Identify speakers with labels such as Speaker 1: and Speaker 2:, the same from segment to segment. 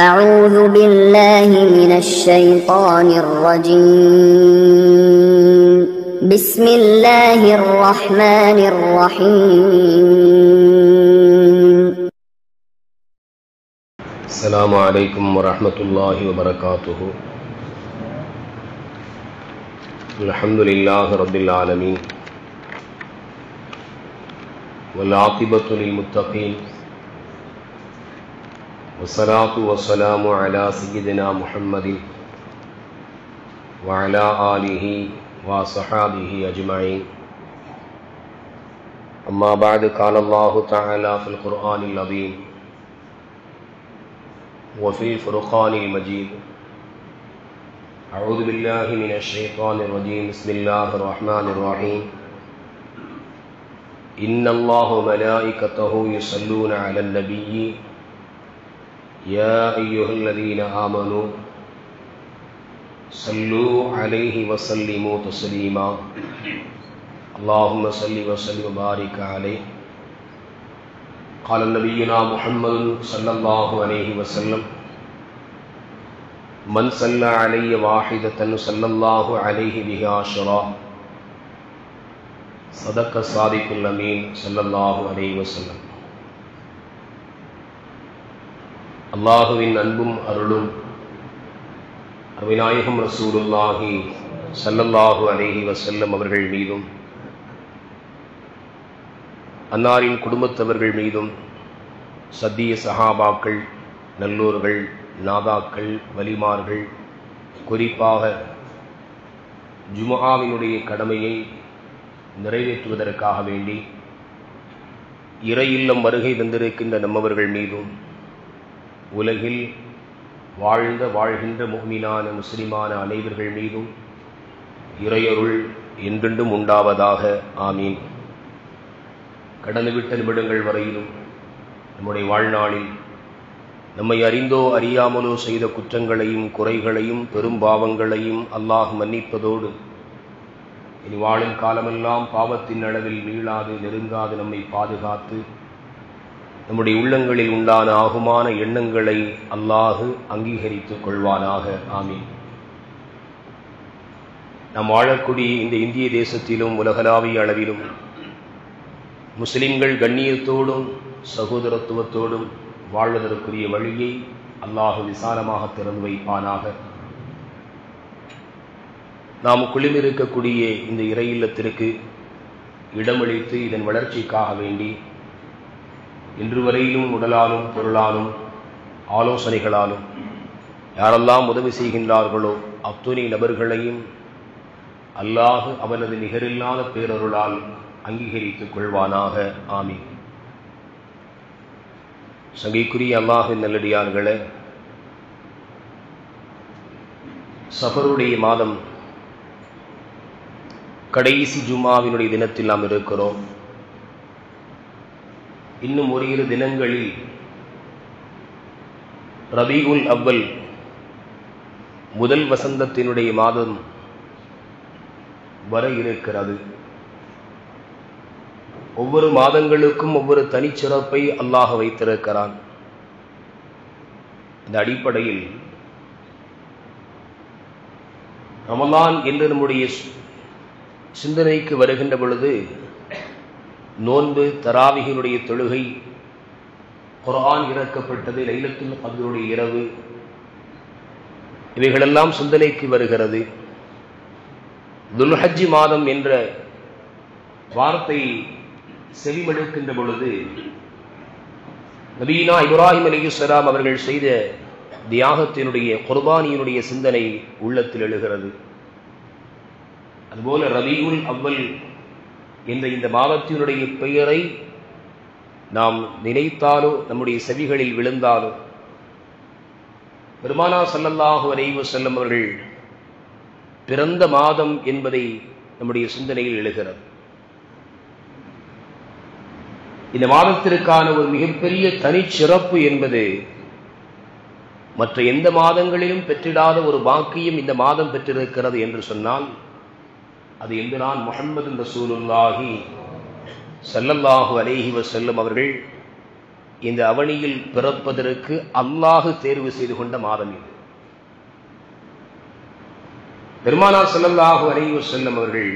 Speaker 1: أعوذ بالله من الشيطان الرجيم بسم الله الرحمن الرحيم
Speaker 2: السلام عليكم ورحمة الله وبركاته. الحمد لله رب العالمين والعاقبة للمتقين والصلاة والسلام على سيدنا محمد وعلى آله وصحابه أجمعين. أما بعد قال الله تعالى في القرآن العظيم وفي الفرقان المجيد: أعوذ بالله من الشيطان الرجيم بسم الله الرحمن الرحيم إن الله وملائكته يصلون على النبي يا أيها الذين آمنوا صلوا عليه وسلموا تسليما اللهم صل وسلم وبارك عليه. قال نبينا محمد صلى الله عليه وسلم: من صلى علي واحدة صلى الله عليه بها عشرا. صدق الصادق الأمين صلى الله عليه وسلم. அல்லாஹுவின் அன்பும் அருளும் அருமைநாயகம் ரசூலுல்லாஹி ஸல்லல்லாஹு அலைஹி வஸல்லம் அவர்கள் மீதும் அன்னாரின் குடும்பத்தவர்கள் மீதும் சத்திய சஹாபாக்கள், நல்லோர்கள், நாதாக்கள், வலிமார்கள், குறிப்பாக ஜும்ஆவினுடைய கடமையை நிறைவேற்றுவதற்காக வேண்டி இறை இல்லம் வருகை தந்திருக்கின்ற நம்மவர்கள் மீதும் உலகில் வாழ்கின்ற முஃமினான முஸ்லிமான அனைவர்கள் மீதும் இறையருள் என்றென்றும் உண்டாவதாக. ஆமீன். கடந்துவிட்ட நிமிடங்கள் வரையிலும் நம்முடைய வாழ்நாளில் நம்மை அறிந்தோ அறியாமலோ செய்த குற்றங்களையும் குறைகளையும் பெரும் பாவங்களையும் அல்லாஹ் மன்னிப்பதோடு இனி வாழும் காலமெல்லாம் பாவத்தின் அளவில் மீளாது நெருங்காது நம்மை பாதுகாத்து நம்முடைய உள்ளங்களில் உண்டான ஆகுமான எண்ணங்களை அல்லாஹு அங்கீகரித்துக் கொள்வானாக. ஆமீன். நாம் வாழக்கூடிய இந்த இந்திய தேசத்திலும் உலகளாவிய அளவிலும் முஸ்லிம்கள் கண்ணியத்தோடும் சகோதரத்துவத்தோடும் வாழ்வதற்குரிய வழியை அல்லாஹு விசாலமாக திறந்து வைப்பானாக. நாம் குழுமிருக்கக்கூடிய இந்த இறை இல்லத்திற்கு இடமளித்து இதன் வளர்ச்சிக்காக வேண்டி இன்று வரையிலும் உடலாலும் பொருளாலும் ஆலோசனைகளாலும் யாரெல்லாம் உதவி செய்கின்றார்களோ அத்துணை நபர்களையும் அல்லாஹ் அவனது நிகரில்லாத பேரருளால் அங்கீகரித்துக் கொள்வானாக. ஆமீன். சங்கைக்குரிய அல்லாஹின் நல்லடியார்களே, சஃபருடைய மாதம் கடைசி ஜும்ஆவினுடைய தினத்தில் நாம் இருக்கிறோம். இன்னும் ஒரு இரு தினங்களில் ரபீஉல் அவ்வல் முதல் வசந்தத்தினுடைய மாதம் வர இருக்கிறது. ஒவ்வொரு மாதங்களுக்கும் ஒவ்வொரு தனிச்சிறப்பை அல்லாஹ் வைத்திருக்கிறான். இந்த அடிப்படையில் ரமலான் என்று நம்முடைய சிந்தனைக்கு வருகின்ற பொழுது நோன்பு, தராவிகளுடைய தொழுகை, குர்ஆன் இறக்கப்பட்டது, லைலத்துல் கத்ருடைய இரவு, இவைகளெல்லாம் சிந்தனைக்கு வருகிறது. துல்ஹஜ் மாதம் என்ற வார்த்தை செவிமடுக்கின்ற பொழுது நபீனா இப்ராஹிம் அலைஹிஸ்ஸலாம் அவர்கள் செய்த தியாகத்தினுடைய குர்பானியினுடைய சிந்தனை உள்ளத்தில் எழுகிறது. அதுபோல ரபீஉல் அவ்வல் என்ற இந்த மாதத்தினுடைய பெயரை நாம் நினைத்தாலோ நம்முடைய செவிகளில் விழுந்தாலோ பெருமானார் ஸல்லல்லாஹு அலைஹி வஸல்லம் அவர்கள் பிறந்த மாதம் என்பதை நம்முடைய சிந்தனையில் எழுகிறது. இந்த மாதத்திற்கான ஒரு மிகப்பெரிய தனிச்சிறப்பு என்பது மற்ற எந்த மாதங்களிலும் பெற்றிடாத ஒரு பாக்கியம் இந்த மாதம் பெற்றிருக்கிறது என்று சொன்னால் அது என்கிறான் முஹம்மது ரசூலுல்லாஹி ஸல்லல்லாஹு அலைஹி வஸல்லம் அவர்கள் இந்த அவனியில் பிறப்பதற்கு அல்லாஹ் தேர்வு செய்து கொண்ட மாதம் இது. பெருமானார் ஸல்லல்லாஹு அலைஹி வஸல்லம் அவர்கள்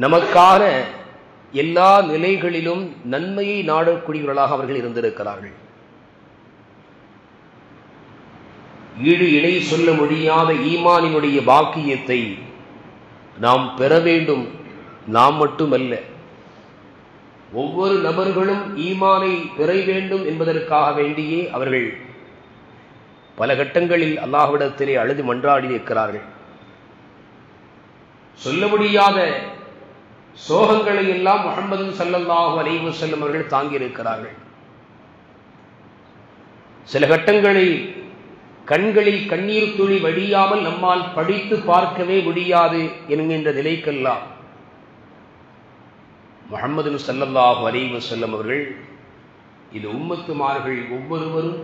Speaker 2: நமக்கான எல்லா நிலைகளிலும் நன்மையை நாடக்கூடியவர்களாக அவர்கள் இருந்திருக்கிறார்கள். ஈடு இணை சொல்ல முடியாத ஈமானினுடைய பாக்கியத்தை நாம் பெற வேண்டும். நாம் மட்டுமல்ல, ஒவ்வொரு நபர்களும் ஈமானை பெற வேண்டும் என்பதற்காக வேண்டியே அவர்கள் பல கட்டங்களில் அல்லாஹ்விடத்திலே அழுது மன்றாடி இருக்கிறார்கள். சொல்ல முடியாத சோகங்களை எல்லாம் முஹம்மது ஸல்லல்லாஹு அலைஹி வஸல்லம் அவர்கள் தாங்கி இருக்கிறார்கள். சில கட்டங்களில் கண்களில் கண்ணீர் துளி வடியாமல் நம்மால் படித்து பார்க்கவே முடியாது என்கின்ற நிலைக்கெல்லாம் முஹம்மது ஸல்லல்லாஹு அலைஹி வஸல்லம் அவர்கள் இது உம்மத்துமார்கள் ஒவ்வொருவரும்,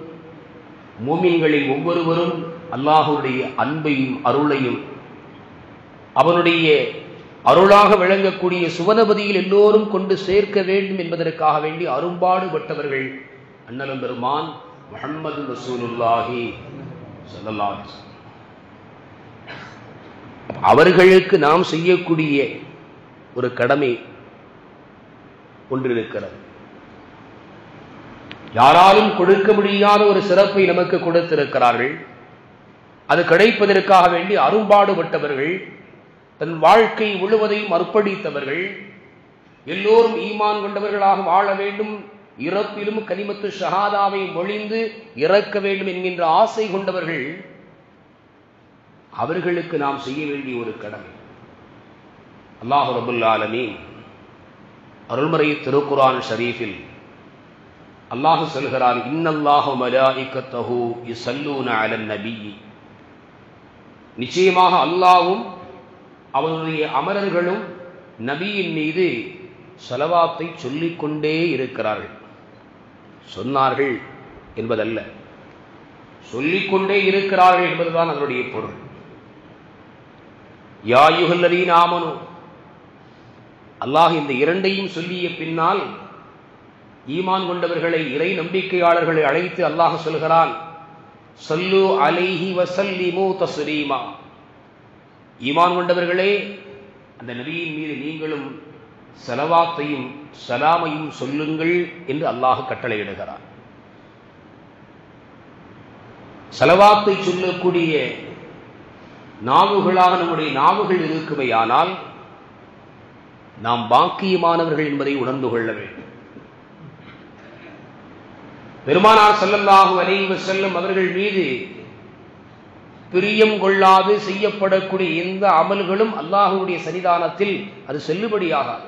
Speaker 2: மூமின்களில் ஒவ்வொருவரும் அல்லாஹ்வுடைய அன்பையும் அருளையும் அவனுடைய அருளாக விளங்கக்கூடிய சுவனபதியில் எல்லோரும் கொண்டு சேர்க்க வேண்டும் என்பதற்காக வேண்டி அரும்பாடுபட்டவர்கள் அண்ணலம் பெருமான் முஹம்மது ரசூலுல்லாஹி ஸல்லல்லாஹு அலைஹி வஸல்லம். அவர்களுக்கு நாம் செய்யக்கூடிய ஒரு கடமை ஒன்றிருக்கிறது. யாராலும் கொடுக்க முடியாத ஒரு சிறப்பை நமக்கு கொடுத்திருக்கிறார்கள். அது கிடைப்பதற்காக வேண்டி அரும்பாடுபட்டவர்கள், தன் வாழ்க்கை முழுவதையும் அர்ப்பணித்தவர்கள், எல்லோரும் ஈமான் கொண்டவர்களாக வாழ வேண்டும், இறப்பிலும் கலிமத்து ஷஹாதாவை மொழிந்து இறக்க வேண்டும் என்கின்ற ஆசை கொண்டவர்கள். அவர்களுக்கு நாம் செய்ய வேண்டிய ஒரு கடமை. அல்லாஹ் ரப்புல் ஆலமீன் அருள்மறை திருக்குர்ஆன் ஷரீஃபில் அல்லாஹ் சொல்கிறான், இன்னல்லாஹு மலாயிகத்தஹு யுஸல்லூன அலன் நபியி, நிச்சயமாக அல்லாஹ்வும் அவனுடைய அமரர்களும் நபியின் மீது ஸலவாத்தை சொல்லிக்கொண்டே இருக்கிறார்கள். சொன்னார்கள் என்பதல்ல, சொல்லிக்கொண்டே இருக்கிறார்கள் என்பதுதான் அதனுடைய பொருள். யா அய்யுஹல்லதீன ஆமனூ, அல்லாஹ் இந்த இரண்டையும் சொல்லிய பின்னால் ஈமான் கொண்டவர்களை, இறை நம்பிக்கையாளர்களை அழைத்து அல்லாஹ் சொல்கிறான், ஸல்லு அலைஹி வஸல்லிமு தஸ்லீமா, ஈமான் கொண்டவர்களே அந்த நபியின் மீது நீங்களும் ஸலவாத்தையும் ஸலாமையும் சொல்லுங்கள் என்று அல்லாஹ் கட்டளையிடுகிறார். ஸலவாத்தை சொல்லக்கூடிய நாவுகளாக நம்முடைய நாவுகள் இருக்குமையானால் நாம் பாக்கியமானவர்கள் என்பதை உணர்ந்து கொள்ள வேண்டும். பெருமானார் ஸல்லல்லாஹு அலைஹி வஸல்லம் அவர்கள் மீது பிரியம் கொள்ளாது செய்யப்படக்கூடிய எந்த அமல்களும் அல்லாஹ்வுடைய சன்னிதானத்தில் அது செல்லுபடியாகாது.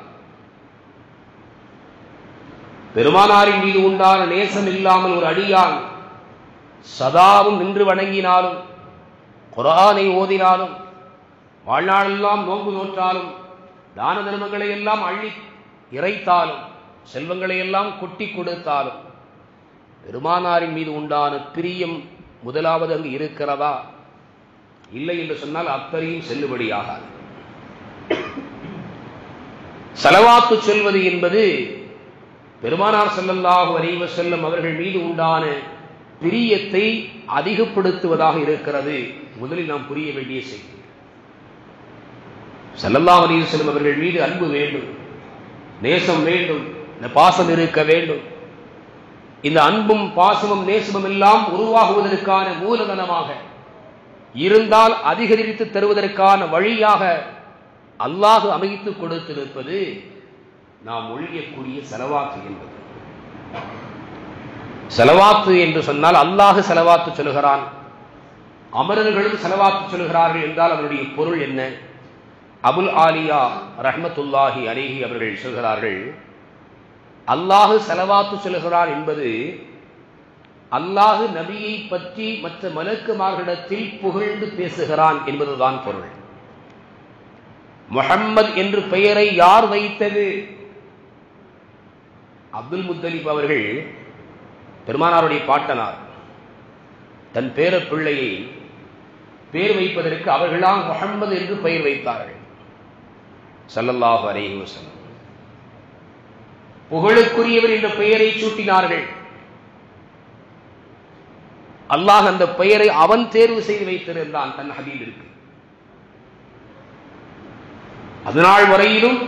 Speaker 2: பெருமானாரின் மீது உண்டான நேசம் இல்லாமல் ஒரு அடியான் சதாவும் நின்று வணங்கினாலும், குர்ஆனை ஓதினாலும், வாழ்நாளெல்லாம் நோன்பு நோற்றாலும், தான தர்மங்களை எல்லாம் அள்ளி இறைத்தாலும், செல்வங்களை எல்லாம் கொட்டி கொடுத்தாலும், பெருமானாரின் மீது உண்டான பிரியம் முதலாவது அங்கு இருக்கிறதா? இல்லை என்று சொன்னால் அத்தனையும் செல்லுபடியாகாது. ஸலவாத்து சொல்வது என்பது பெருமானார் ஸல்லல்லாஹு அலைஹி வஸல்லம் அவர்கள் மீது உண்டான பிரியத்தை அதிகப்படுத்துவதாக இருக்கிறது. முதலில் நாம் புரிய வேண்டிய செய்தி, ஸல்லல்லாஹு அலைஹி வஸல்லம் அவர்கள் மீது அன்பு வேண்டும், நேசம் வேண்டும், இந்த பாசம் இருக்க வேண்டும். இந்த அன்பும் பாசமும் நேசமும் எல்லாம் உருவாகுவதற்கான மூலதனமாக இருந்தால் அதிகரித்து தருவதற்கான வழியாக அல்லாஹ் அமைத்து கொடுத்திருப்பது நாம் ஒழியக்கூடிய ஸலவாத்து என்பது. ஸலவாத்து என்று சொன்னால் அல்லாஹ் ஸலவாத்து சொல்கிறான், அமரர்களும் ஸலவாத்து சொல்கிறார்கள் என்றால் அதனுடைய பொருள் என்ன? அபுல் ஆலியா ரஹ்மத்துல்லாஹி அலைஹி அவர்கள் சொல்கிறார்கள், அல்லாஹ் ஸலவாத்து சொல்கிறார் என்பது அல்லாஹ் நபியை பற்றி மற்ற மலக்குமார்களிடத்தில் புகழ்ந்து பேசுகிறான் என்பதுதான் பொருள். முஹம்மது என்று பெயரை யார் வைத்தது? அப்துல் முத்தலிப் அவர்கள், பெருமானாருடைய பாட்டனார், தன் பேர பிள்ளையை பேர் வைப்பதற்கு அவர்களால் முஹம்மது என்று பெயர் வைத்தார்கள். ஸல்லல்லாஹு அலைஹி வஸல்லம் புகழுக்குரியவர் என்ற பெயரை சூட்டினார்கள். அல்லாஹ் அந்த பெயரை அவன் தேர்வு செய்து வைத்திருந்தான் தன் ஹபீபிற்கு. அதனால் வரையிலும்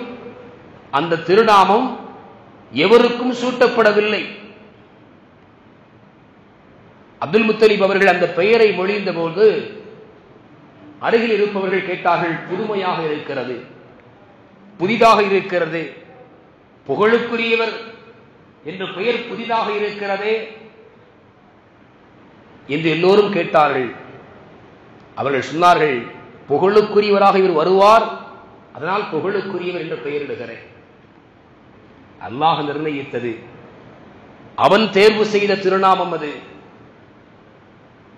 Speaker 2: அந்த திருநாமம் எவருக்கும் சூட்டப்படவில்லை. அப்துல் முத்தலிப் அவர்கள் அந்த பெயரை மொழிந்த போது அருகில் இருப்பவர்கள் கேட்டார்கள், புதுமையாக இருக்கிறது, புதிதாக இருக்கிறது, புகழுக்குரியவர் என்ற பெயர் புதிதாக இருக்கிறதே என்று எல்லோரும் கேட்டார்கள். அவர்கள் சொன்னார்கள், புகழுக்குரியவராக இவர் வருவார், அதனால் புகழுக்குரியவர் என்ற பெயரிடுகிறேன். அல்லாஹ் நிர்ணயித்தது, அவன் தேர்வு செய்த திருநாமம் அது.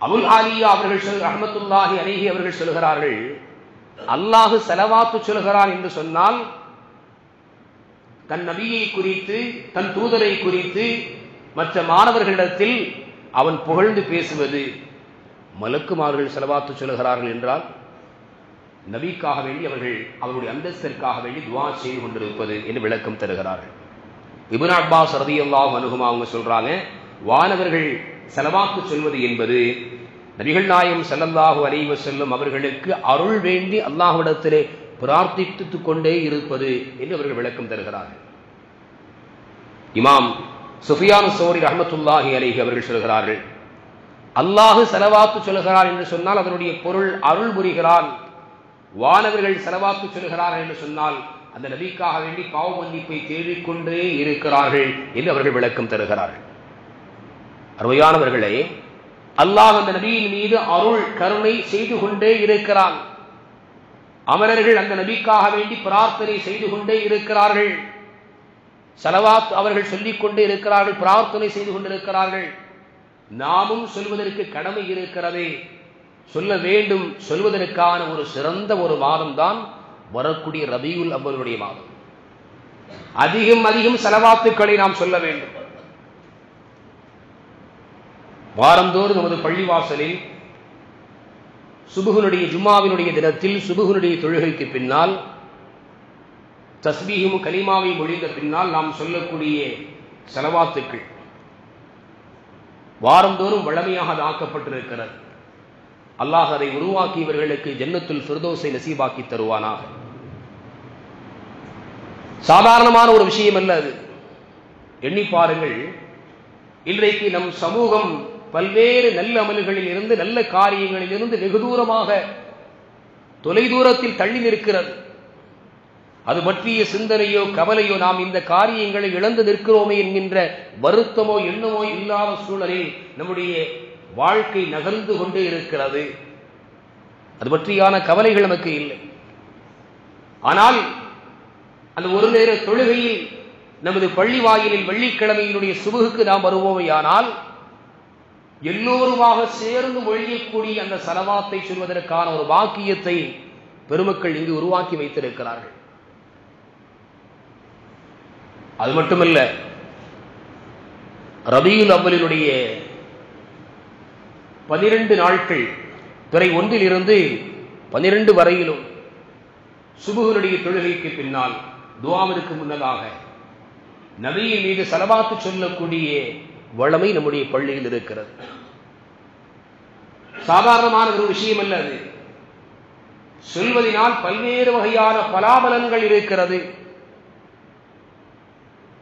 Speaker 2: அபுல் ஆலியா அவர்கள் ரஹ்மத்துல்லாஹி அலைஹி அவர்கள் சொல்கிறார்கள், அல்லாஹ் ஸலவாத்து சொல்கிறான் என்று சொன்னால் தன் நபியை குறித்து, தன் தூதரை குறித்து மற்ற மாணவர்களிடத்தில் அவன் புகழ்ந்து பேசுவது. மலக்குமார்கள் ஸலவாத்து சொல்கிறார்கள் என்றால் நபிக்காக வேண்டி அவர்கள் அவருடைய அந்தஸ்திற்காக வேண்டி துஆ செய்து கொண்டிருப்பது என்று விளக்கம் தருகிறார்கள். இப்னு அப்பாஸ் ரலியல்லாஹு அன்ஹுமா அவங்க சொல்றாங்க, வானவர்கள் ஸலவாத்து சொல்வது என்பது நபிகள் நாயகம் ஸல்லல்லாஹு அலைஹி வஸல்லம் அவர்களுக்கு அருள் வேண்டி அல்லாஹ்விடத்திலே பிரார்த்தித்துக் கொண்டே இருப்பது என்று அவர்கள் விளக்கம் தருகிறார்கள். இமாம் சுஃபியான் ஸௌரி ரஹ்மத்துல்லாஹி அலைஹி அவர்கள் சொல்கிறார்கள், அல்லாஹ் ஸலவாத்து சொல்கிறார் என்று சொன்னால் அதனுடைய பொருள் அருள் புரிகிறான். வானவர்கள் ஸலவாத்து சொல்கிறார்கள் என்று சொன்னால் அந்த நபிக்காக வேண்டி பாவ மன்னிப்பை தேடிக்கொண்டே இருக்கிறார்கள் என்று அவர்கள் விளக்கம் தருகிறார்கள். அருமையானவர்களே, அல்லாஹ் அந்த நபியின் மீது அருள் கருணை செய்து கொண்டே இருக்கிறான். அமரர்கள் அந்த நபிக்காக வேண்டி பிரார்த்தனை செய்து கொண்டே இருக்கிறார்கள். ஸலவாத் அவர்கள் சொல்லிக் கொண்டே இருக்கிறார்கள், பிரார்த்தனை செய்து கொண்டிருக்கிறார்கள். நாமும் சொல்வதற்கு கடமை இருக்கிறதே, சொல்ல வேண்டும். சொல்வதற்கான ஒரு சிறந்த ஒரு மாதம் தான் வரக்கூடிய ரபியுல் அவ்வலுடைய மாதம். அதிகம் அதிகம் ஸலவாத்துக்களை நாம் சொல்ல வேண்டும். வாரந்தோறும் நமது பள்ளிவாசலில் சுபுஹுனுடைய ஜும்மாவினுடைய தினத்தில் சுபுஹுனுடைய தொழுகைக்கு பின்னால் தஸ்பீஹும் கலிமாவை மொழிந்த பின்னால் நாம் சொல்லக்கூடிய ஸலவாத்துக்கள் வாரந்தோறும் வழமையாக ஆக்கப்பட்டிருக்கிறது. அல்லாஹ் அதை உருவாக்கியவர்களுக்கு ஜன்னத்துல் ஃபிர்தௌஸை நசீபாக்கி தருவானாக. சாதாரணமான ஒரு விஷயம் அல்ல அது. எண்ணி பாருங்கள், இன்றைக்கு நம் சமூகம் பல்வேறு நல்ல அமல்களில் இருந்து, நல்ல காரியங்களில் இருந்து வெகு தூரமாக தொலைதூரத்தில் தள்ளி நிற்கிறது. அது பற்றிய சிந்தனையோ கவலையோ, நாம் இந்த காரியங்களை இழந்து நிற்கிறோமே என்கின்ற வருத்தமோ எண்ணமோ இல்லாத சூழலில் நம்முடைய வாழ்க்கை நகர்ந்து கொண்டே இருக்கிறது. அது பற்றியான கவலைகள் நமக்கு இல்லை. ஆனால் அந்த ஒரு நேர தொழுகையில் நமது பள்ளி வாயிலில் வெள்ளிக்கிழமையினுடைய சுபுகுக்கு நாம் வருவோமையானால் எல்லோருமாக சேர்ந்து மொழியக்கூடிய அந்த ஸலவாத்தை சொல்வதற்கான ஒரு பாக்கியத்தை பெருமக்கள் இங்கு உருவாக்கி வைத்திருக்கிறார்கள். அது மட்டுமல்ல, ரபியுல் அவ்வலினுடைய 12 நாட்கள் பிறை 1 இருந்து 12 வரையிலும் சுபுஹுனுடைய தொழுகைக்கு பின்னால் துஆவிற்கு முன்னதாக நபியின் மீது ஸலவாத்து சொல்லக்கூடிய வளமை நம்முடைய பள்ளியில் இருக்கிறது. சாதாரணமான ஒரு விஷயம் அல்ல அது. சொல்வதனால் பல்வேறு வகையான பலாபலன்கள் இருக்கிறது.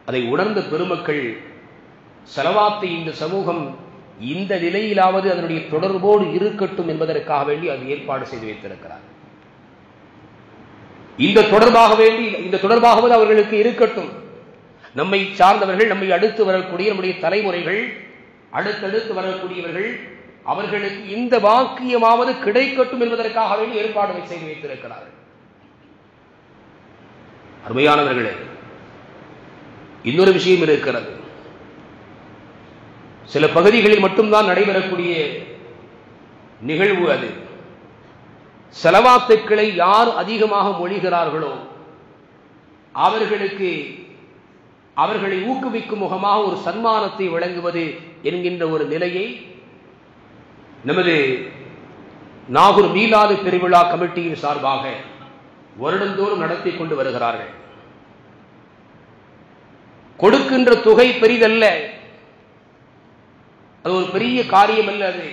Speaker 2: அதை உணர்ந்த பெருமக்கள் ஸலவாத்தை இந்த சமூகம் இந்த நிலையிலாவது அதனுடைய தொடர்போடு இருக்கட்டும் என்பதற்காக வேண்டி அது ஏற்பாடு செய்து வைத்திருக்கிறார். இந்த தொடர்பாகவது அவர்களுக்கு இருக்கட்டும். நம்மை சார்ந்தவர்கள், நம்மை அடுத்து வரக்கூடிய நம்முடைய தலைமுறைகள், அடுத்தடுத்து வரக்கூடியவர்கள், அவர்களுக்கு இந்த வாக்கியமாவது கிடைக்கட்டும் என்பதற்காக வேண்டி ஏற்பாடு செய்து வைத்திருக்கிறார்கள். அருமையானவர்களே, இன்னொரு விஷயம் இருக்கிறது. சில பகுதிகளில் மட்டும்தான் நடைபெறக்கூடிய நிகழ்வு அது. ஸலவாத்துக்களை யார் அதிகமாக மொழிகிறார்களோ அவர்களை ஊக்குவிக்கும் முகமாக ஒரு சன்மானத்தை வழங்குவது என்கின்ற ஒரு நிலையை நமது நாகூர் மீலாது பெருவிழா கமிட்டியின் சார்பாக வருடந்தோறும் நடத்தி கொண்டு வருகிறார்கள். கொடுக்கின்ற தொகை பெரிதல்ல, அது ஒரு பெரிய காரியம் அல்ல அது.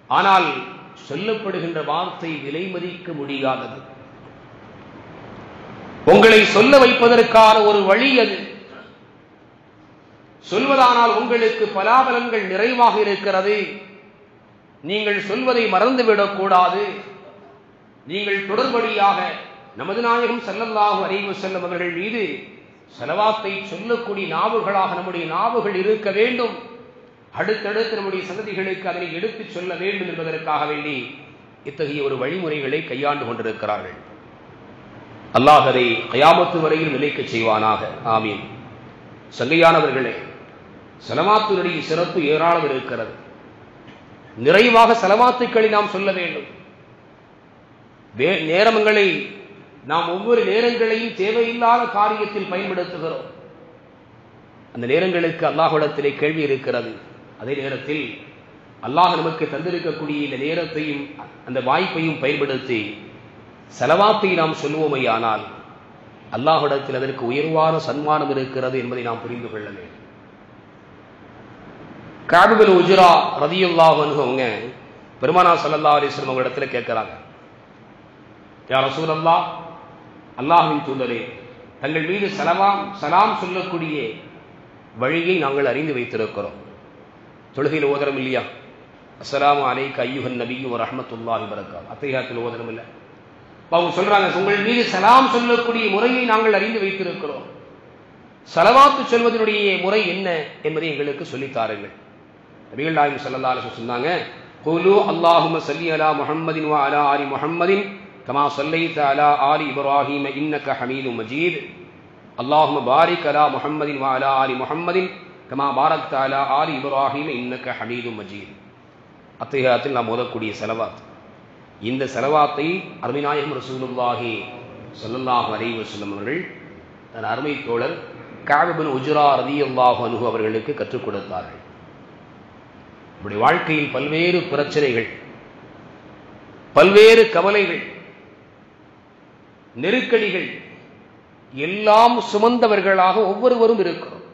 Speaker 2: ஆனால் சொல்லப்படுகின்ற வார்த்தை விலை மதிக்க முடியாதது. உங்களை சொல்ல வைப்பதற்கான ஒரு வழி அது. சொல்வதானால் உங்களுக்கு பலாபலன்கள் நிறைவாக இருக்கிறது. நீங்கள் சொல்வதை மறந்துவிடக் கூடாது. நீங்கள் தொடர்படியாக நமது நாயகம் ஸல்லல்லாஹு அலைஹி வஸல்லம் அவர்கள் மீது ஸலவாத்தை சொல்லக்கூடிய நாவுகளாக நம்முடைய நாவுகள் இருக்க வேண்டும். அடுத்தடுத்து நம்முடைய சந்ததிகளுக்கு அதனை எடுத்துச் சொல்ல வேண்டும் என்பதற்காக வேண்டி இத்தகைய ஒரு வழிமுறைகளை கையாண்டு கொண்டிருக்கிறார்கள். அல்லாஹ் அதை கியாமத்து வரையில் நிலைக்கச் செய்வானாக. ஆமீன். சங்கையானவர்களே, ஸலவாத்துடைய சிறப்பு ஏராளம் இருக்கிறது. நிறைவாக ஸலவாத்துக்களை நாம் சொல்ல வேண்டும். நேரங்களை நாம் ஒவ்வொரு நேரங்களையும் தேவையில்லாத காரியத்தில் பயன்படுத்துகிறோம். அந்த நேரங்களுக்கு அல்லாஹ்விடத்திலே கேள்வி இருக்கிறது. அதே நேரத்தில் அல்லாஹ் நமக்கு தந்திருக்கக்கூடிய இந்த நேரத்தையும் அந்த வாய்ப்பையும் பயன்படுத்தி ஸலவாத்தை நாம் சொல்வோமையானால் அல்லாஹ்விடத்தில் அதற்கு உயர்வான சன்மானம் இருக்கிறது என்பதை நாம் புரிந்து கொள்ள வேண்டும். கஅப் பின் உஜ்ரா ரலியல்லாஹு அன்ஹு அவங்க பெருமானார் ஸல்லல்லாஹு அலைஹி வஸல்லம் அவங்க இடத்துல கேட்கிறாங்க, யா ரசூலல்லாஹ், அல்லாஹ்வின் தூதரே, தங்கள் மீது சலாம் சொல்லக்கூடிய வழியை நாங்கள் அறிந்து வைத்திருக்கிறோம். தொழுகையில் ஓதரம் இல்லையா? அஸ்ஸலாமு அலைக்க அய்யுஹன் நபியு வ ரஹ்மத்துல்லாஹி வ பரக்காத்துஹு. அத்தஹியாத்துல் ஓதரம் இல்லை. அவங்க சொல்றாங்க, உங்கள் மீது சலாம் சொல்லக்கூடிய முறையை நாங்கள் அறிந்து வைத்திருக்கிறோம். ஸலவாத்து சொல்வதனுடைய முறை என்ன என்பதை எங்களுக்கு சொல்லித்தாருங்கள். நபிகள் நாயகம் ஸல்லல்லாஹு அலைஹி வஸல்லம் சொன்னாங்க, குலு அல்லாஹும்ம ஸல்லி அலா முஹம்மதின் வ அலா ஆலி முஹம்மதின் கமா ஸல்லைத அலா ஆலி இப்ராஹீம இன்னக ஹமீதும் மஜீத். அல்லாஹும்ம பாரிக் அலா முஹம்மதின் வ அலா ஆலி முஹம்மதின் கமா பாரக்த அலா ஆலி இப்ராஹீம இன்னக ஹமீதும் மஜீத். அத்தஹியாத்தில் நாம் ஓதக்கூடிய ஸலவாத். இந்த ஸலவாத்தை அருமை நாயகம் ரசூலுல்லாஹி ஸல்லல்லாஹு அலைஹி வஸல்லம் அவர்கள் தன் அருமை தோழர் கஅப் பின் உஜ்ரா ரலியல்லாஹு அன்ஹு அவர்களுக்கு கற்றுக் கொடுத்தார்கள். நம்முடைய வாழ்க்கையில் பல்வேறு பிரச்சனைகள், பல்வேறு கவலைகள், நெருக்கடிகள் எல்லாம் சுமந்தவர்களாக ஒவ்வொருவரும் இருக்கிறோம்.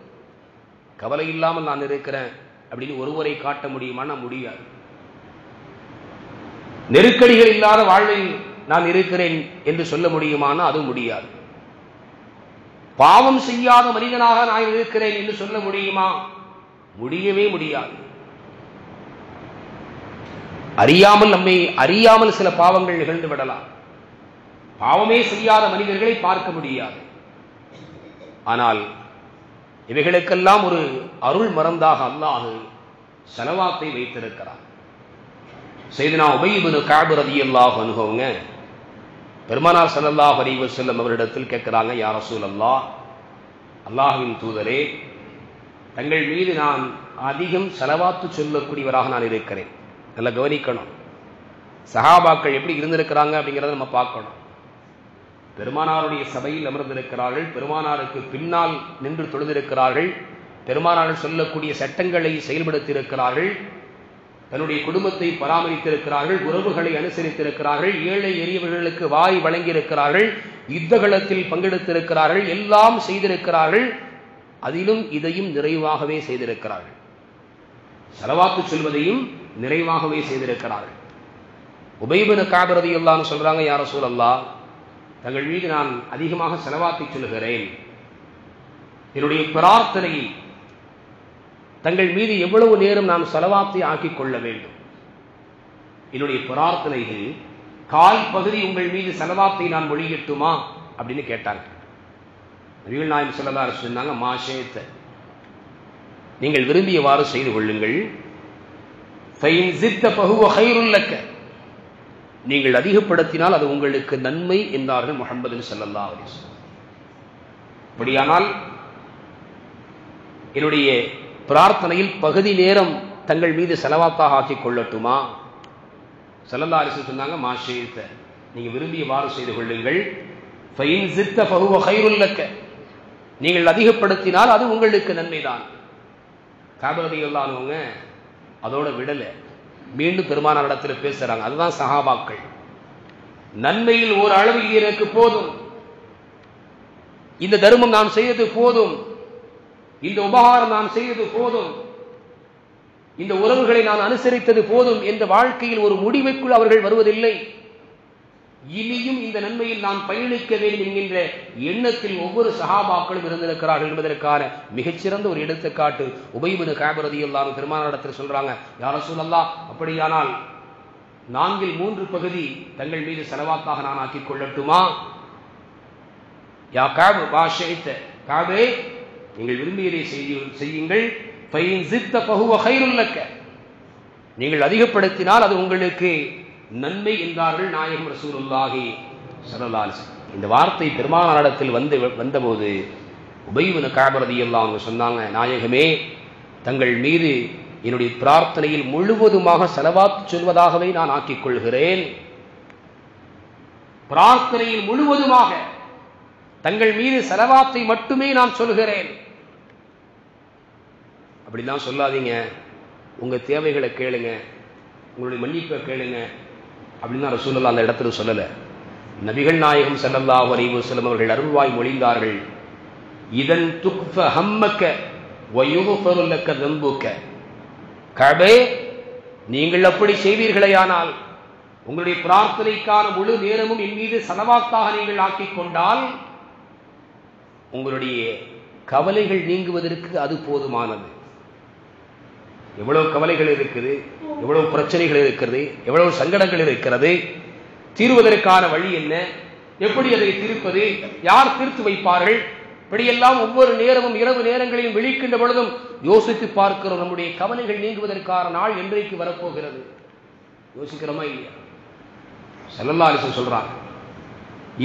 Speaker 2: கவலை இல்லாமல் நான் இருக்கிறேன் அப்படின்னு ஒருவரை காட்ட முடியுமானா முடியாது. நெருக்கடிகள் இல்லாத வாழ்வில் நான் இருக்கிறேன் என்று சொல்ல முடியுமானா அது முடியாது. பாவம் செய்யாத மனிதனாக நான் இருக்கிறேன் என்று சொல்ல முடியுமா? முடியவே முடியாது. அறியாமல் சில பாவங்கள் நிகழ்ந்து விடலாம். பாவமே செய்யாத மனிதர்களை பார்க்க முடியாது. ஆனால் இவைகளுக்கெல்லாம் ஒரு அருள் மருந்தாக அல்லாஹ் ஸலவாத்தை வைத்திருக்கிறார். சையதுனா உபய் இப்னு கஅப் ரலியல்லாஹு அன்ஹு அவங்க பெருமானார் ஸல்லல்லாஹு அலைஹி வஸல்லம் அவரிடத்தில் கேட்கிறாங்க, யா ரசூலல்லாஹ், அல்லாஹ்வின் தூதரே, தங்கள் மீது நான் அதிகம் ஸலவாத்து சொல்லக்கூடியவராக நான் இருக்கிறேன். நல்லா கவனிக்கணும். சஹாபாக்கள் எப்படி இருந்திருக்கிறாங்க அப்படிங்கிறத நம்ம பார்க்கணும். பெருமானாருடைய சபையில் அமர்ந்திருக்கிறார்கள், பெருமானாருக்கு பின்னால் நின்று தொழுதிருக்கிறார்கள், பெருமானார் சொல்லக்கூடிய சட்டங்களை செயல்படுத்தியிருக்கிறார்கள், தன்னுடைய குடும்பத்தை பராமரித்திருக்கிறார்கள், உறவுகளை அனுசரித்திருக்கிறார்கள், ஏழை எளியவர்களுக்கு வாய் வழங்கியிருக்கிறார்கள், யுத்தகளத்தில் பங்கெடுத்திருக்கிறார்கள், எல்லாம் செய்திருக்கிறார்கள். அதிலும் இதையும் நிறைவாகவே செய்திருக்கிறார்கள். ஸலவாத்து சொல்வதையும் நிறைவாகவே செய்திருக்கிறார்கள். உபய் இப்னு கஅப் ரலியல்லாஹு அன்ஹு சொல்றாங்க, யா ரசூலல்லாஹ், தங்கள் மீது நான் அதிகமாக ஸலவாத்தை சொல்லுகிறேன். என்னுடைய பிரார்த்தனையை தங்கள் மீது எவ்வளவு நேரம் நான் ஸலவாத்தை ஆக்கிக் கொள்ள வேண்டும்? என்னுடைய பிரார்த்தனைகள் கால் பகுதி உங்கள் மீது ஸலவாத்தை நான் மொழியட்டுமா அப்படின்னு கேட்டாங்க. நபிகள் நாயகம் ஸல்லல்லாஹு அலைஹி வஸல்லம் சொன்னாங்க, மாஷேத்த, நீங்கள் விரும்பியவாறு செய்து கொள்ளுங்கள். ஃபைன் ஸித்த ஃபஹுவ கைருல் லக்க, நீங்கள் அதிகப்படுத்தினால் அது உங்களுக்கு நன்மை என்றார்கள் முஹம்மது ஸல்லல்லாஹு அலைஹி வஸல்லம். அப்படியானால் என்னுடைய பிரார்த்தனையில் பகுதி நேரம் தங்கள் மீது ஸலவாத்தாக ஆக்கிக் கொள்ளட்டுமா? ஸல்லல்லாஹு அலைஹி வஸல்லம் சொன்னாங்க, மாஷேத்த, நீங்க விரும்பியவாறு செய்து கொள்ளுங்கள். ஃபைன் ஸித்த ஃபஹுவ கைருல் லக்க, நீங்கள் அதிகப்படுத்தினால் அது உங்களுக்கு நன்மைதான். கஅப் ரலியல்லாஹு அன்ஹு அதோட விடல, மீண்டும் பெருமானார் இடத்துல பேசுறாங்க. அதுதான் சஹாபாக்கள். நன்மையில் ஒரு அளவு எனக்கு போதும், இந்த தர்மம் நான் செய்தது போதும், இந்த உபகாரம் நான் செய்தது போதும், இந்த உறவுகளை நான் அனுசரித்தது போதும் என்ற வாழ்க்கையில் ஒரு முடிவுக்குள் அவர்கள் வருவதில்லை. இனியும் இந்த நன்மையில் நான் பயணிக்க வேண்டும் என்கின்ற எண்ணத்தில் ஒவ்வொரு சஹாபாக்களும் இருந்திருக்கிறார்கள் என்பதற்கான மிகச்சிறந்த ஒரு எடுத்துக்காட்டு உபய் இப்னு கஅப் ரலியல்லாஹு அன்ஹு பெருமானாரிடத்தில் சொல்றாங்க, யா ரசூலல்லாஹ், அப்படியானால் 4/3 பகுதி தங்கள் மீது ஸலவாத்தாக நான் ஆக்கிக் கொள்ளட்டுமா? யா கஅப் பாஷைத்த, கஅபே, நீங்கள் விரும்பியதை செய்யுங்கள். ஃபைன் ஜித்த ஃபஹுவ கைருல் லக்க, நீங்கள் அதிகப்படுத்தினால் அது உங்களுக்கு நன்மை என்றார்கள் நாயகம் ரசூலுல்லாஹி ஸல்லல்லாஹு அலைஹி வஸல்லம். இந்த வார்த்தை பெருமானாரிடத்தில் வந்தபோது உபய் இப்னு கஅப் ரலியல்லாஹு அன்ஹு சொன்னாங்க, நாயகமே, தங்கள் மீது என்னுடைய பிரார்த்தனையில் முழுவதுமாக ஸலவாத் சொல்வதாகவே நான் ஆக்கிக் கொள்கிறேன். பிரார்த்தனையில் முழுவதுமாக தங்கள் மீது ஸலவாத்தை மட்டுமே நான் சொல்கிறேன். அப்படிலாம் சொல்லாதீங்க, உங்க தேவைகளை கேளுங்க, உங்களுடைய மன்னிப்பை கேளுங்க அப்படின்னு ரசூலுல்லாஹ் அந்த இடத்துல சொல்லல. நபிகள் நாயகம் ஸல்லல்லாஹு அலைஹி வஸல்லம் அவர்கள் அருள்வாய் மொழிந்தார்கள், இதன் துக்ஃப ஹம்மக வ யுக்ஃபரு லக தம்புக. கஅபே, நீங்கள் அப்படி செய்வீர்களேயானால், உங்களுடைய பிரார்த்தனைக்கான முழு நேரமும் என் மீது ஸலவாத்தாக நீங்கள் ஆக்கிக் கொண்டால் உங்களுடைய கவலைகள் நீங்குவதற்கு அது போதுமானது. எவ்வளவு கவலைகள் இருக்குது, எவ்வளவு பிரச்சனைகள் இருக்கிறது, எவ்வளவு சங்கடங்கள் இருக்கிறது, தீர்வதற்கான வழி என்ன, எப்படி அதை தீர்ப்பது, யார் தீர்த்து வைப்பார்கள், இப்படியெல்லாம் ஒவ்வொரு நேரமும் இரவு நேரங்களிலும் விழிக்கின்ற பொழுதும் யோசித்து பார்க்கிறோம். நம்முடைய கவலைகள் நீங்குவதற்கான நாள் என்றைக்கு வரப்போகிறது யோசிக்கிறோமா இல்லையா? ஸல்லல்லாஹு அலைஹி வஸல்லம் சொல்றாங்க,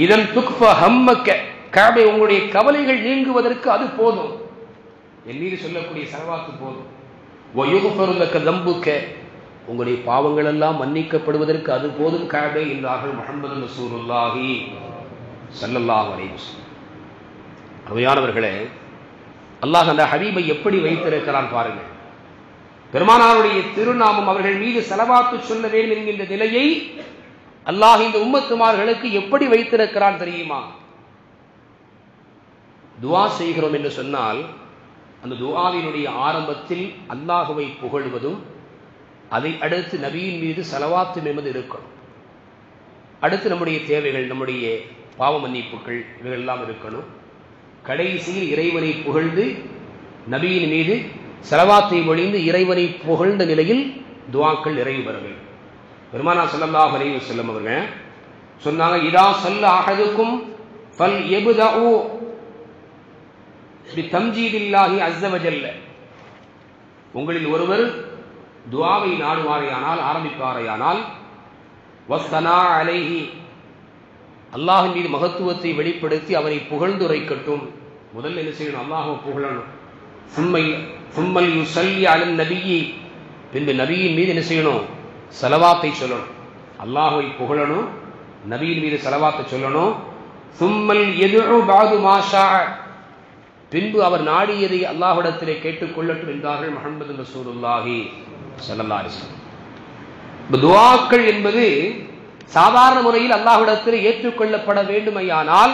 Speaker 2: இதன் துக்ஃப ஹம்மக, கஅபே, உங்களுடைய கவலைகள் நீங்குவதற்கு அது போதும், என் மீது சொல்லக்கூடிய ஸலவாத்து போதும். வயுக்ஃபரு லக தம்புக, உங்களுடைய பாவங்கள் எல்லாம் மன்னிக்கப்படுவதற்கு அது போதும் கஅபே என்றார்கள் முஹம்மது ரசூலுல்லாஹி ஸல்லல்லாஹு அலைஹி வஸல்லம். அருமையானவர்களே, அல்லாஹ் அந்த ஹபீபை எப்படி வைத்திருக்கிறான் பாருங்கள். பெருமானாருடைய திருநாமம் அவர்கள் மீது ஸலவாத்து சொல்ல வேண்டும் என்கின்ற நிலையை அல்லாஹ் இந்த உம்மத்துமார்களுக்கு எப்படி வைத்திருக்கிறான் தெரியுமா? துஆ செய்கிறோம் என்று சொன்னால் அந்த துஆவினுடைய ஆரம்பத்தில் அல்லாஹுவை புகழ்வதும், அதை அடுத்து நபியின் மீது ஸலவாத்தும் என்பது இருக்கணும். அடுத்து நம்முடைய தேவைகள், நம்முடைய பாவ மன்னிப்புகள் இவைகள் எல்லாம் இருக்கணும். கடைசியில் இறைவனை புகழ்ந்து நபியின் மீது ஸலவாத்தை ஒழிந்து இறைவனை புகழ்ந்த நிலையில் துஆக்கள் நிறைவு பெற வேண்டும். பெருமானார் ஸல்லல்லாஹு அலைஹி வஸல்லம் அவர்கள் சொன்னாங்க, இதா ஸல்ல அஹதுக்கும் ஃபல் யப்தஉ பிதம்ஜீதில்லாஹி அஸ்ஸ வஜல்ல, உங்களில் ஒருவர் துஆவை நாடுவாரையானால், ஆரம்பிப்பாரையானால், வஸ்ஸனா அலைஹி, அல்லாஹ்வின் மீது மகத்துவத்தை வெளிப்படுத்தி அவனை புகழ்ந்துரைக்கட்டும். முதல்ல என்ன செய்யணும்? அல்லாஹ்வை புகழணும். சும்மல் யுஸல்லி அலன் நபியி, பின்பு நபியின் மீது என்ன செய்யணும்? ஸலவாத்தை சொல்லணும். அல்லாஹ்வை புகழணும், நபியின் மீது ஸலவாத்தை சொல்லணும். சும்மல் யதுஉ பஅது மா ஷாஅ, பின்பு அவர் நாடியதை அல்லாஹ்விடத்திலே கேட்டுக்கொள்ளட்டும் என்றார்கள் முஹம்மது ரசூலுல்லாஹி ஸல்லல்லாஹு அலைஹி வஸல்லம். துஆக்கள் என்பது சாதாரண முறையில் அல்லாஹ்விடத்தில் ஏற்றுக்கொள்ளப்பட வேண்டுமையானால்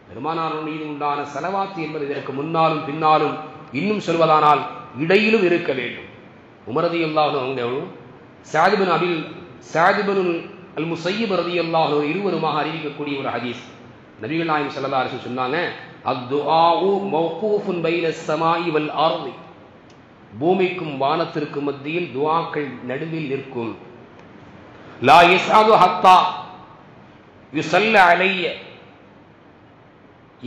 Speaker 2: பெருமானார் மீது உண்டான ஸலவாத் என்பது இதற்கு முன்னாலும் பின்னாலும், இன்னும் சொல்வதானால் இடையிலும் இருக்க வேண்டும். உமர் ரலியல்லாஹு அன்ஹு ஸஅத் இப்னு அல் முஸய்யிப் ரலியல்லாஹு அன்ஹு இருவருமாக அறிவிக்கக்கூடிய ஒரு ஹதீஸ். நபிகள் நாயகம் ஸல்லல்லாஹு அலைஹி வஸல்லம் சொன்னாங்க, அத்துஆஉ மௌகூஃபுன் பைனஸ் ஸமாஇ வல் அர்தி, பூமிக்கும் வானத்திற்கும் மத்தியில் துஆக்கள் நடுவில் நிற்கும். லா யஸ்அது ஹத்தா யுஸல்ல அலைய,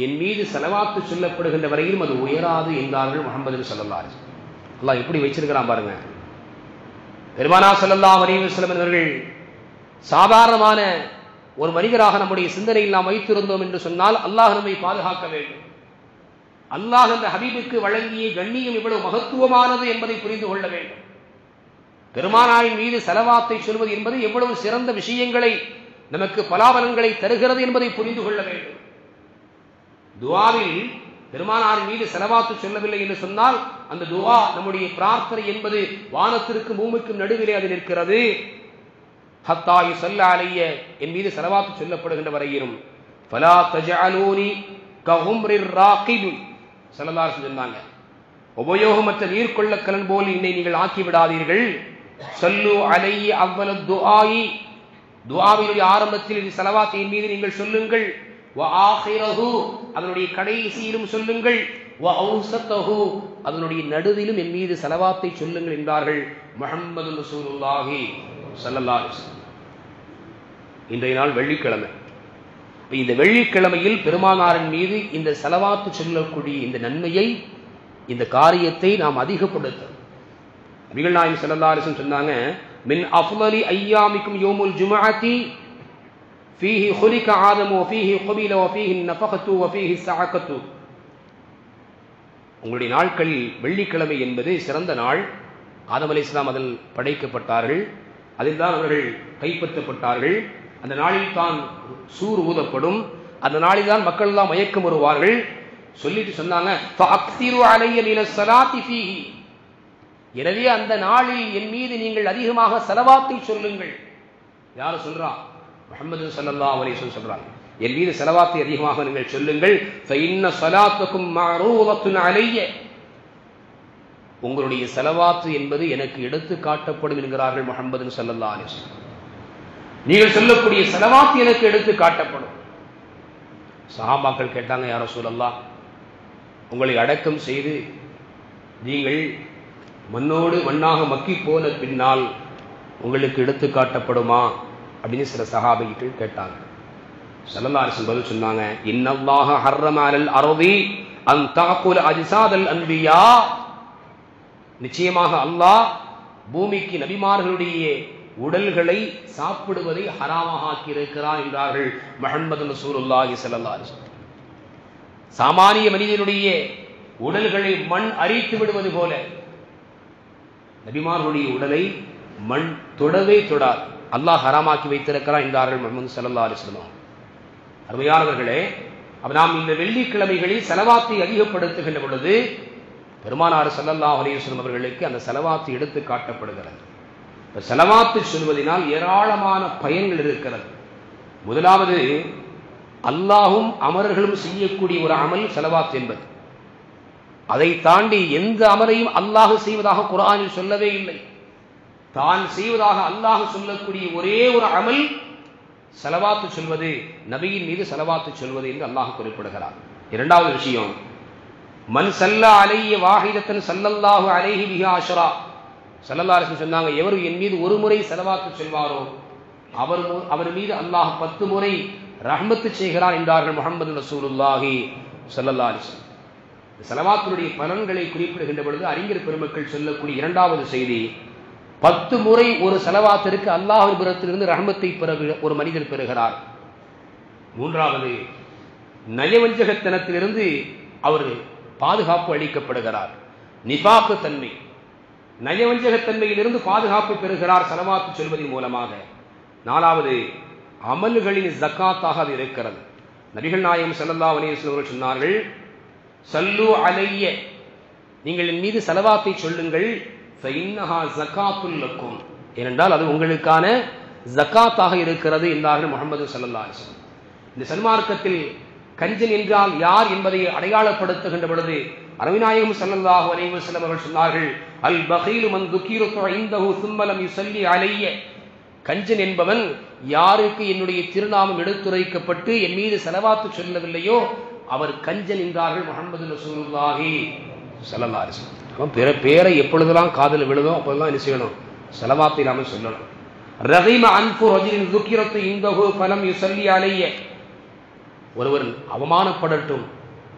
Speaker 2: என் மீது ஸலவாத்து சொல்லப்படுகின்ற வரையிலும் அது உயராது என்றார்கள் முஹம்மது ஸல்லல்லாஹு அலைஹி வஸல்லம். அல்லாஹ் எப்படி வச்சிருக்கிறான் பாருங்க. பெருமானார் ஸல்லல்லாஹு அலைஹி வஸல்லம் அவர்கள் சாதாரணமான ஒரு மனிதராக நம்முடைய சிந்தனையில் நாம் வைத்திருந்தோம் என்று சொன்னால் அல்லாஹ் நம்மை பாதுகாக்க வேண்டும். அல்லாஹ் அந்த ஹபீபுக்கு வழங்கிய கண்ணியம் இவ்வளவு மகத்துவமானது என்பதை புரிந்து கொள்ள வேண்டும். பெருமானாரின் மீது ஸலவாத்தை சொல்வது என்பது எவ்வளவு சிறந்த விஷயங்களை, நமக்கு பலாபலன்களை தருகிறது என்பதை புரிந்து கொள்ள வேண்டும். துஆவில் பெருமானாரின் மீது ஸலவாத்து சொல்லவில்லை என்று சொன்னால் அந்த துஆ, நம்முடைய பிரார்த்தனை என்பது வானத்திற்கும் பூமிக்கும் நடுவிலே அது நிற்கிறது. ஹத்தா யுஸல்ல அலைய, என் மீது ஸலவாத்து சொல்லப்படுகின்ற வரையிலும். ஃபலா தஜஅலூனி கஹும்ரிர் ராகிப் ஸல்லல்லாஹு அலைஹி வஸல்லம் சொன்னாங்க, உபயோகமற்ற நீர்கொள்ள கலன் போல் என்னை நீங்கள் ஆக்கி விடாதீர்கள். ஸல்லு அலைஹி அவ்வல துஆஇ, துஆவினுடைய ஆரம்பத்தில் இது ஸலவாத்தின் மீது நீங்கள் சொல்லுங்கள். வ ஆகிரஹு, அதனுடைய கடைசியிலும் சொல்லுங்கள். வ அவ்ஸதஹு, அதனுடைய நடுவிலும் என் மீது ஸலவாத்தை சொல்லுங்கள் என்றார்கள் முஹம்மது ரசூலுல்லாஹி ஸல்லல்லாஹு அலைஹி வஸல்லம். இன்றைய நாள் வெள்ளிக்கிழமை. இந்த வெள்ளிக்கிழமையில் பெருமானாரின் மீது இந்த ஸலவாத்து சொல்லக்கூடிய இந்த நன்மையை, இந்த காரியத்தை நாம் அதிகப்படுத்த நபிகள் நாயகம் ஸல்லல்லாஹு அலைஹி வஸல்லம் சொன்னாங்க, மின் அஃலலி ஐயாமிக்கும் யௌமுல் ஜும்ஆத்தி ஃபீஹி குலிக ஆதமு வ ஃபீஹி குபில வ ஃபீஹி நஃபகத்து வ ஃபீஹி ஸஅகத்து. உங்களுடைய நாட்களில் வெள்ளிக்கிழமை என்பது சிறந்த நாள். ஆதம் அலைஹிஸ்ஸலாம் அதில் படைக்கப்பட்டார்கள், அதில் தான் அவர்கள் கைப்பற்றப்பட்டார்கள். அந்த நாளில் தான் சூர் ஊதப்படும், அந்த நாளில் தான் மக்கள் எல்லாம் மயக்கம் வருவார்கள். சொல்லிட்டு சொன்னாங்க, ஃபஅக்ஸிரு அலைய மினஸ் ஸலாத்தி ஃபீஹி, எனவே அந்த நாளில் என் மீது நீங்கள் அதிகமாக ஸலவாத்தை சொல்லுங்கள். யார் சொல்றா? முஹம்மது ஸல்லல்லாஹு அலைஹி வஸல்லம் சொல்றாங்க, என் மீது ஸலவாத்தை அதிகமாக நீங்கள் சொல்லுங்கள். ஃபஇன்ன ஸலாத்துக்கும் மஅரூதத்துன் அலைய, உங்களுடைய ஸலவாத்து என்பது எனக்கு எடுத்து காட்டப்படும் என்கிறார்கள் முஹம்மது ஸல்லல்லாஹு அலைஹி வஸல்லம். நீங்கள் சொல்லக்கூடிய ஸலவாத்து எனக்கு எடுத்து காட்டப்படும். சஹாபாக்கள் கேட்டாங்க, யா ரசூலல்லாஹ், உங்களை அடக்கம் செய்து நீங்கள் மண்ணோடு மண்ணாக மக்கி போன பின்னால் உங்களுக்கு எடுத்து காட்டப்படுமா அப்படின்னு சில சஹாபிகள் கேட்டாங்க. ஸல்லல்லாஹு அலைஹி வஸல்லம் பதில் சொன்னாங்க, இன்னல்லாஹ ஹர்ரம அலல் அர்தி அன் தஅகுல அஜ்சாதல் அன்பியா, நிச்சயமாக அல்லாஹ் பூமிக்கு நபிமார்களுடைய உடல்களை சாப்பிடுவதை ஹராமாக ஆக்கி இருக்கிறார் என்றார்கள் முஹம்மது ரசூலுல்லாஹி ஸல்லல்லாஹு அலைஹி வஸல்லம். சாமானிய மனிதனுடைய உடல்களை மண் அரித்து விடுவது போல நபிமார்களுடைய உடலை மண் தொடவே தொடாது, அல்லாஹ் ஹராமாக்கி வைத்திருக்கிறார் என்றார்கள் முஹம்மது ஸல்லல்லாஹு அலைஹி வஸல்லம். அருமையானவர்களே, அப்ப நாம் இந்த வெள்ளிக்கிழமைகளில் ஸலவாத்தை அதிகப்படுத்துகின்ற பொழுது பெருமானார் ஸல்லல்லாஹு அலைஹி வஸல்லம் அவர்களுக்கு அந்த ஸலவாத்து எடுத்து காட்டப்படுகிறது. இப்ப ஸலவாத்து சொல்வதனால் ஏராளமான பயன்கள் இருக்கிறது. முதலாவது, அல்லாஹும் அமரர்களும் செய்யக்கூடிய ஒரு அமல் ஸலவாத் என்பது. அதை தாண்டி எந்த அமரையும் அல்லாஹ் செய்வதாக குர்ஆனில் சொல்லவே இல்லை. தான் செய்வதாக அல்லாஹ் சொல்லக்கூடிய ஒரே ஒரு அமல் ஸலவாத்து சொல்வது, நபியின் மீது ஸலவாத்து சொல்வது என்று அல்லாஹ் குறிப்பிடுகிறார். இரண்டாவது விஷயம், மன் ஸல்லா அலைஹி வாஹிதத்தன் ஸல்லல்லாஹு அலைஹி பிஹா அஷ்ரா, ஸல்லல்லாஹு அலைஹி சொன்னாங்க, எவர் என் மீது ஒரு முறை ஸலவாத்து சொல்வாரோ அவர் மீது அல்லாஹ் 10 முறை ரஹ்மத்து செய்கிறார் என்றார்கள் முஹம்மது ரசூலுல்லாஹி ஸல்லல்லாஹு அலைஹி வஸல்லம். ஸலவாத்துடைய பலன்களை குறிப்பிடுகின்ற பொழுது அறிஞர் பெருமக்கள் சொல்லக்கூடிய இரண்டாவது செய்தி, 10 முறை ஒரு ஸலவாத்திற்கு அல்லாஹ்வின் புறத்திலிருந்து ரஹ்மத்தை ஒரு மனிதர் பெறுகிறார். மூன்றாவது, நயவஞ்சகத்தனத்திலிருந்து அவர் பாதுகாப்பு அளிக்கப்படுகிறார். நிஃபாக்கு தன்மை, நயவஞ்சகத்தன்மையிலிருந்து பாதுகாப்பு பெறுகிறார் ஸலவாத்து சொல்வதன் மூலமாக. நாலாவது, அமல்களின் ஜக்காத்தாக அது இருக்கிறது. நபிகள் நாயகம் ஸல்லல்லாஹு அலைஹி வஸல்லம் சொன்னார்கள், சல்லு அலைய, நீங்கள் என் மீது ஸலவாத்தை சொல்லுங்கள், ஃபஇன்னஹா ஸகாத்துல் லக்கும், ஏனென்றால் அது உங்களுக்கான ஜக்காத்தாக இருக்கிறது என்றார்கள் முஹம்மது ஸல்லல்லாஹு அலைஹி வஸல்லம். இந்த சன்மார்க்கத்தில் கஞ்சன் என்றால் யார் என்பதை அடையாளப்படுத்துகின்ற பொழுது அருமைநாயகம் ஸல்லல்லாஹு அலைஹி வஸல்லம் அவர்கள் சொன்னார்கள், அல் பகீலு மன் துகிரது இன்தஹு ஸும்ம லம் யுஸல்லி அலைய, கஞ்சன் என்பவன் யாருக்கு என்னுடைய திருநாமம் எடுத்துரைக்கப்பட்டு என் மீது ஸலவாத்து சொல்லவில்லையோ அவர் கஞ்சன் என்றார்கள் முஹம்மது ரசூலுல்லாஹி ஸல்லல்லாஹு அலைஹி வஸல்லம். அவன் பேரை எப்பொழுதெல்லாம் காதில் விழுதோ அப்போதெல்லாம் என்ன செய்யணும்? ஸலவாத்தை நாம சொல்லணும். ரஹீம அன்ஃபு ரஜுலின் துகிரது இன்தஹு ஃபலம் யுஸல்லி அலைய, ஒருவர் அவமானப்படட்டும்,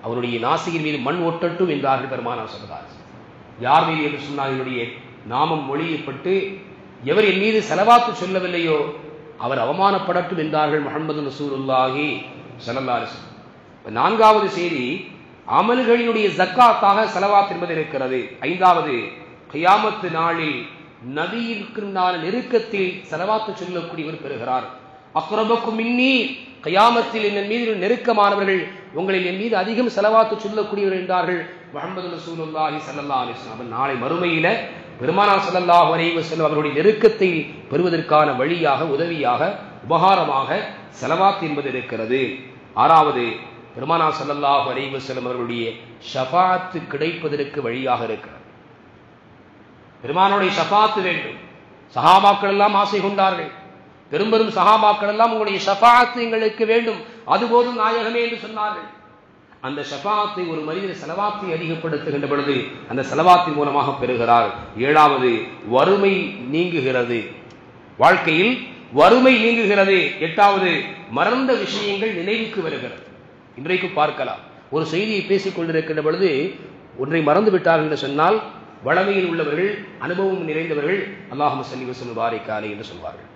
Speaker 2: அவருடைய நாசியின் மீது மண் ஒட்டட்டும் என்றார்கள் பெருமானார் ஸல்லல்லாஹு அலைஹி வஸல்லம். யார் மீது என்று சொன்னால் என்னுடைய நாமம் மொழியப்பட்டு எவர் என் மீது ஸலவாத்து சொல்லவில்லையோ அவர் அவமானப்படட்டும் என்றார்கள் முஹம்மது ரசூலுல்லாஹி ஸல்லல்லாஹு அலைஹி வஸல்லம். நான்காவது செய்தி, அமல்களினுடைய ஜக்காத்தாக ஸலவாத் என்பது இருக்கிறது. ஐந்தாவது, கியாமத்து நாளில் நபியிற்குண்டான நெருக்கத்தில் ஸலவாத்து சொல்லக்கூடியவர் பெறுகிறார். அக்ரபக்கும் மின்னி, கியாமத்தில் என் மீது நெருக்கமானவர்கள் உங்களில் என் மீது அதிகம் ஸலவாத்து சொல்லக்கூடியவர் என்றார்கள் முஹம்மது ரசூலுல்லாஹி ஸல்லல்லாஹு அலைஹி வஸல்லம். நாளை மறுமையில பெருமானார் ஸல்லல்லாஹு அலைஹி வஸல்லம் அவருடைய நெருக்கத்தை பெறுவதற்கான வழியாக, உதவியாக, உபகாரமாக ஸலவாத் என்பது இருக்கிறது. ஆறாவது, பெருமானார் ஸல்லல்லாஹு அலைஹி வஸல்லம் அவர்களுடைய ஷஃபாஅத் கிடைப்பதற்கு வழியாக இருக்கிறது. பெருமானுடைய ஷஃபாஅத் வேண்டும். சஹாபாக்கள் எல்லாம் ஆசை கொண்டார்கள். பெரும்பெரும் சஹாபாக்கள் எல்லாம் உங்களுடைய ஷஃபாஅத் எங்களுக்கு வேண்டும், அதுபோதும் நாயகமே என்று சொன்னார்கள். அந்த ஷஃபாஅத்தை ஒரு மனிதர் ஸலவாத்தை அதிகப்படுத்துகின்ற பொழுது அந்த ஸலவாத்தின் மூலமாக பெறுகிறார். 7வது வறுமை நீங்குகிறது, வாழ்க்கையில் வறுமை நீங்குகிறது. 8வது மறந்த விஷயங்கள் நினைவுக்கு வருகிறது. இன்றைக்கு பார்க்கலாம், ஒரு செய்தியை பேசிக் கொண்டிருக்கின்ற பொழுது ஒன்றை மறந்து விட்டார்கள் என்று சொன்னால் வளமையில் உள்ளவர்கள், அனுபவம் நிறைந்தவர்கள் அல்லாஹும்ம ஸல்லி வஸல்லிம் பாரிக் அலைஹி என்று சொல்வார்கள்.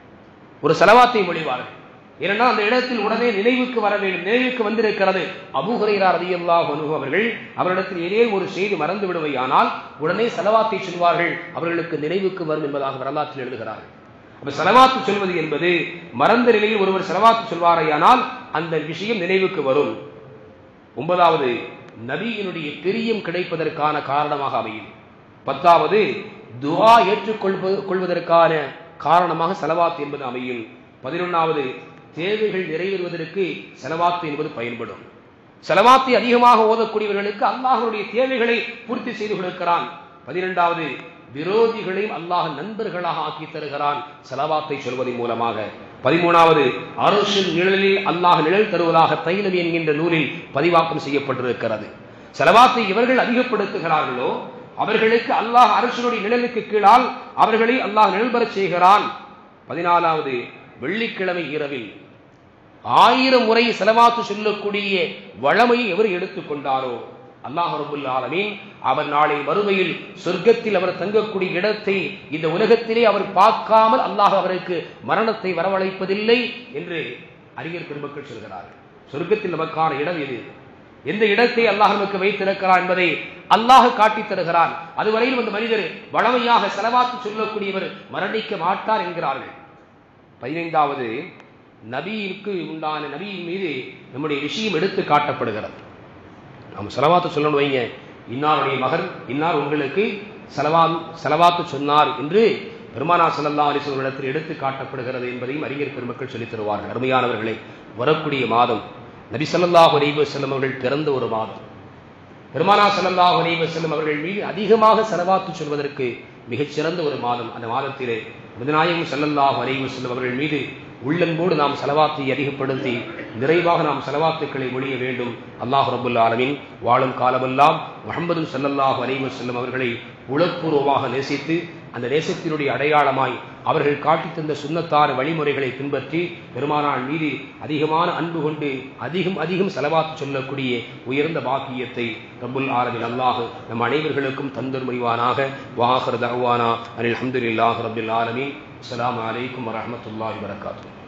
Speaker 2: ஒரு ஸலவாத்தை மொழிவார்கள். ஏனென்றால் அந்த இடத்தில் உடனே நினைவுக்கு வர வேண்டும். நினைவுக்கு வந்திருக்கிறது. அபூ ஹுரைரா ரலியல்லாஹு அன்ஹு அவர்கள் அவரிடத்தில் ஏதேனும் ஒரு செய்தி மறந்து விடுவையானால் உடனே ஸலவாத்தை சொல்வார்கள், அவர்களுக்கு நினைவுக்கு வரும் என்பதாக வரலாற்றில் எழுதுகிறார்கள். அப்ப ஸலவாத்து சொல்வது என்பது மறந்த நிலையில் ஒருவர் ஸலவாத்து சொல்வாரையானால் அந்த விஷயம் நினைவுக்கு வரும். 9வது நபியினுடைய பிரியம் கிடைப்பதற்கான காரணமாக அமையும். 10வது துஆ ஏற்றுக்கொள்வதற்கான காரணமாக ஸலவாத் என்பது அமையும். 11வது தேவைகள் நிறைவேறுவதற்கு ஸலவாத் என்பது பயன்படும். ஸலவாத்தை அதிகமாக ஓதக்கூடியவர்களுக்கு அல்லாஹ்வுடைய தேவைகளை பூர்த்தி செய்து கொடுக்கிறான். 12வது விரோதிகளையும் அல்லாஹ் நண்பர்களாக ஆக்கி தருகிறான் ஸலவாத்தை சொல்வதன் மூலமாக. 13வது அர்ஷின் நிழலில் அல்லாஹ் நிழல் தருவதாக தைலம் என்கின்ற நூலில் பதிவாக்கம் செய்யப்பட்டிருக்கிறது. ஸலவாத்தை இவர்கள் அதிகப்படுத்துகிறார்களோ அவர்களுக்கு அல்லாஹ் அர்ஷினுடைய நிழலுக்கு கீழால் அவர்களை அல்லாஹ் நிழல் பெறச் செய்கிறான். 14வது வெள்ளிக்கிழமை இரவில் 1000 முறை ஸலவாத்து சொல்லக்கூடிய வளமையை எவர் எடுத்துக்கொண்டாரோ அல்லாஹ் ரப்பல் ஆலமீன் அவர் நாளை மறுமையில் சொர்க்கத்தில் அவர் தங்கக்கூடிய இடத்தை இந்த உலகத்திலே அவர் பார்க்காமல் அல்லாஹ் அவருக்கு மரணத்தை வரவழைப்பதில்லை என்று அறிஞர் பெருமக்கள் சொல்கிறார்கள். சொர்க்கத்தில் நமக்கான இடம் எது, எந்த இடத்தை அல்லாஹ் நமக்கு வைத்திருக்கிறான் என்பதை அல்லாஹ் காட்டித் தருகிறான். அதுவரையில் அந்த மனிதர் வளமையாக ஸலவாத்து சொல்லக்கூடியவர் மரணிக்க மாட்டார் என்கிறார்கள். 15வது நபிக்கு உண்டான நபியின் மீது நம்முடைய விஷயம் எடுத்து காட்டப்படுகிறது. நாம் ஸலவாத்து சொல்லணும் வைங்க, இன்னாருடைய மகன் இன்னார் உங்களுக்கு ஸலவாத்து சொன்னார் என்று பெருமானார் ஸல்லல்லாஹு அலைஹி வஸல்லம் இடத்தில் எடுத்து காட்டப்படுகிறது என்பதையும் அறிஞர் பெருமக்கள் சொல்லித் தருவார்கள். அருமையானவர்களே, வரக்கூடிய மாதம் நபி ஸல்லல்லாஹு அலைஹி வஸல்லம் அவர்கள் பிறந்த ஒரு மாதம். பெருமானார் ஸல்லல்லாஹு அலைஹி வஸல்லம் அவர்கள் மீது அதிகமாக ஸலவாத்து சொல்வதற்கு மிகச்சிறந்த ஒரு மாதம். அந்த மாதத்திலே நபிநாயகம் ஸல்லல்லாஹு அலைஹி வஸல்லம் அவர்கள் மீது உள்ளன்போடு நாம் ஸலவாத்தை அதிகப்படுத்தி நிறைவாக நாம் ஸலவாத்துக்களை மொழிய வேண்டும். அல்லாஹ் ரப்பல் ஆலமீன் வாழும் காலமெல்லாம் முஹம்மது ஸல்லல்லாஹு அலைஹி வஸல்லம் அவர்களை உளப்பூர்வமாக நேசித்து அந்த நேசத்தினுடைய அடையாளமாய் அவர்கள் காட்டித் தந்த சுன்னத்தான வழிமுறைகளை பின்பற்றி பெருமானார் மீது அதிகமான அன்பு கொண்டு அதிகம் ஸலவாத்து சொல்லக்கூடிய உயர்ந்த பாக்கியத்தை ரப்புல் ஆலமீன் அல்லாஹ் நம் அனைவர்களுக்கும் தந்தர் புரிவானாக. வஆகிரு தஅவானா அல்ஹம்துலில்லாஹி ரப்பில் ஆலமீன். அஸ்ஸலாமு அலைக்கும் வரஹ்மத்துல்லாஹி வபரகாத்துஹு.